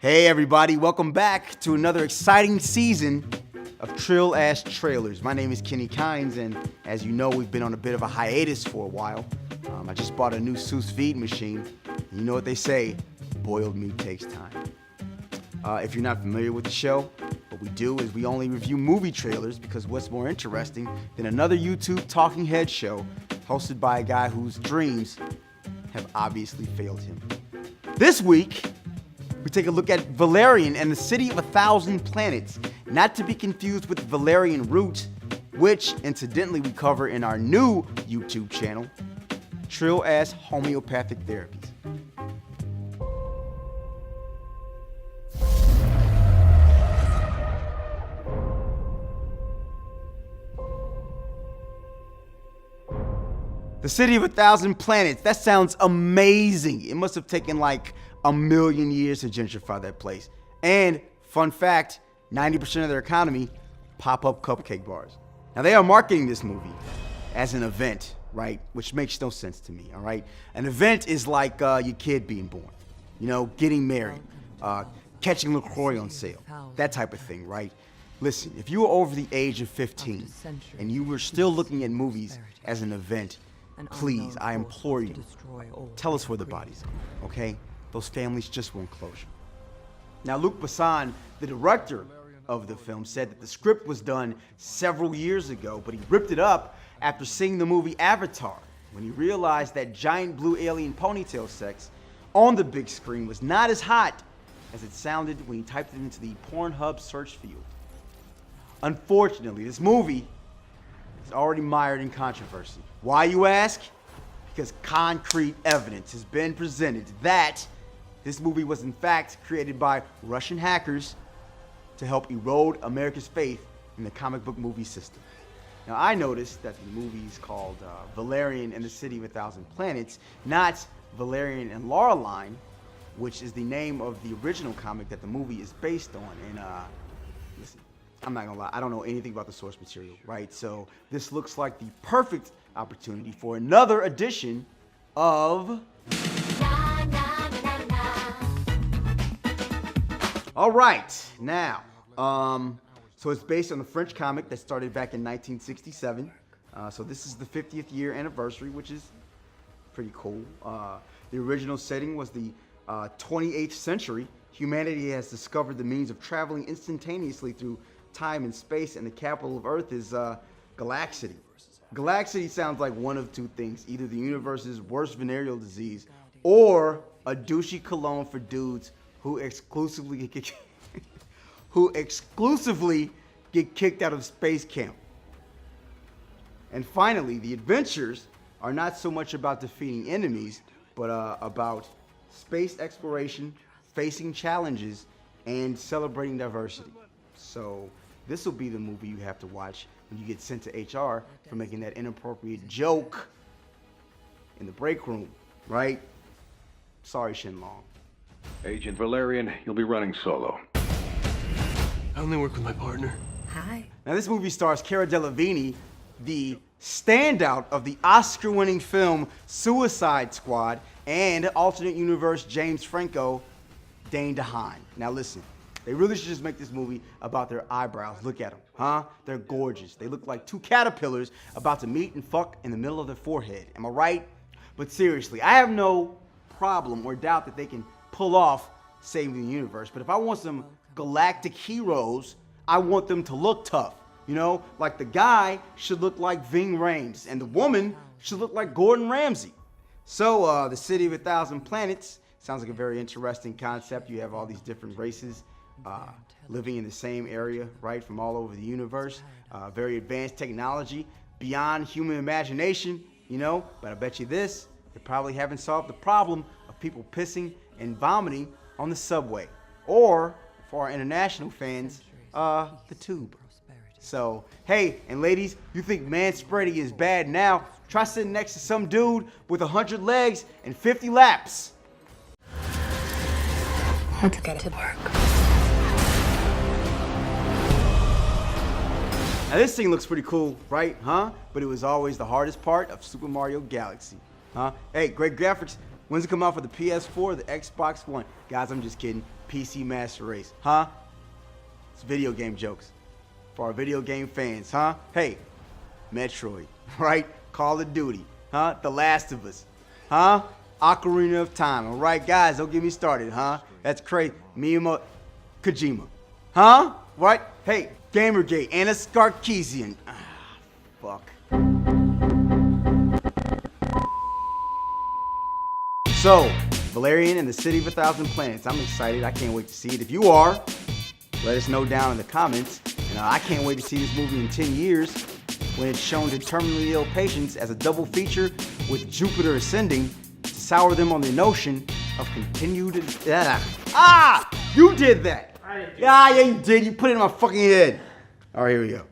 Hey everybody, welcome back to another exciting season of Trill Ass Trailers. My name is Kenny Kynes, and as you know, we've been on a bit of a hiatus for a while. I just bought a new sous vide machine. You know what they say, boiled meat takes time. If you're not familiar with the show, what we do is we only review movie trailers because what's more interesting than another YouTube talking head show hosted by a guy whose dreams have obviously failed him. This week, we take a look at Valerian and the City of 1,000 Planets, not to be confused with Valerian Root, which incidentally we cover in our new YouTube channel, Trill Ass Homeopathic Therapies. The City of 1,000 Planets, that sounds amazing. It must have taken like a million years to gentrify that place. And fun fact, 90% of their economy, pop-up cupcake bars. Now they are marketing this movie as an event, right? Which makes no sense to me, all right? An event is like your kid being born, you know, getting married, catching LaCroix on sale, that type of thing, right? Listen, if you were over the age of 15 and you were still looking at movies as an event, please, I implore you, tell us where the bodies are, okay? Those families just want closure. Now, Luc Besson, the director of the film, said that the script was done several years ago, but he ripped it up after seeing the movie Avatar, when he realized that giant blue alien ponytail sex on the big screen was not as hot as it sounded when he typed it into the Pornhub search field. Unfortunately, this movie is already mired in controversy. Why, you ask? Because concrete evidence has been presented that this movie was in fact created by Russian hackers to help erode America's faith in the comic book movie system. Now, I noticed that the movie is called Valerian and the City of 1,000 Planets, not Valerian and Laureline, which is the name of the original comic that the movie is based on. And listen, I'm not gonna lie, I don't know anything about the source material, right? So this looks like the perfect opportunity for another edition of... All right, now, so it's based on the French comic that started back in 1967. So this is the 50th year anniversary, which is pretty cool. The original setting was the 28th century. Humanity has discovered the means of traveling instantaneously through time and space, and the capital of Earth is Galaxity. Galaxity sounds like one of two things, either the universe's worst venereal disease or a douchey cologne for dudes who exclusively get kicked out of space camp. And finally, the adventures are not so much about defeating enemies, but about space exploration, facing challenges, and celebrating diversity. So this will be the movie you have to watch when you get sent to HR for making that inappropriate joke in the break room, right? Sorry, Shenlong. Agent Valerian, you'll be running solo. I only work with my partner. Hi. Now, this movie stars Cara Delevingne, the standout of the Oscar-winning film Suicide Squad, and alternate universe James Franco, Dane DeHaan. Now, listen, they really should just make this movie about their eyebrows. Look at them, huh? They're gorgeous. They look like two caterpillars about to meet and fuck in the middle of their forehead. Am I right? But seriously, I have no problem or doubt that they can pull off saving the universe. But if I want some galactic heroes, I want them to look tough. You know, like the guy should look like Ving Rhames, and the woman should look like Gordon Ramsay. So, the City of 1,000 Planets sounds like a very interesting concept. You have all these different races living in the same area, right, from all over the universe. Very advanced technology, beyond human imagination, you know. But I bet you this, they probably haven't solved the problem of people pissing and vomiting on the subway. Or, for our international fans, the tube. So, hey, and ladies, you think manspreading is bad now? Try sitting next to some dude with 100 legs and 50 laps. Let's get to work. Now this thing looks pretty cool, right? Huh? But it was always the hardest part of Super Mario Galaxy. Huh? Hey, great graphics, When's it come out for the PS4, the Xbox One? Guys, I'm just kidding. PC Master Race. Huh? It's video game jokes. For our video game fans, huh? Hey, Metroid, right? Call of Duty, huh? The Last of Us, huh? Ocarina of Time, all right? Guys, don't get me started, huh? That's crazy. Miyamo, Kojima, huh? Right? Hey, Gamergate, Anna Sarkeesian. Ah, fuck. So, Valerian and the City of a Thousand Planets. I'm excited. I can't wait to see it. If you are, let us know down in the comments. And I can't wait to see this movie in 10 years when it's shown to terminally ill patients as a double feature with Jupiter ascending to sour them on the notion of continued... You did that! Yeah, you did. You put it in my fucking head. All right, here we go.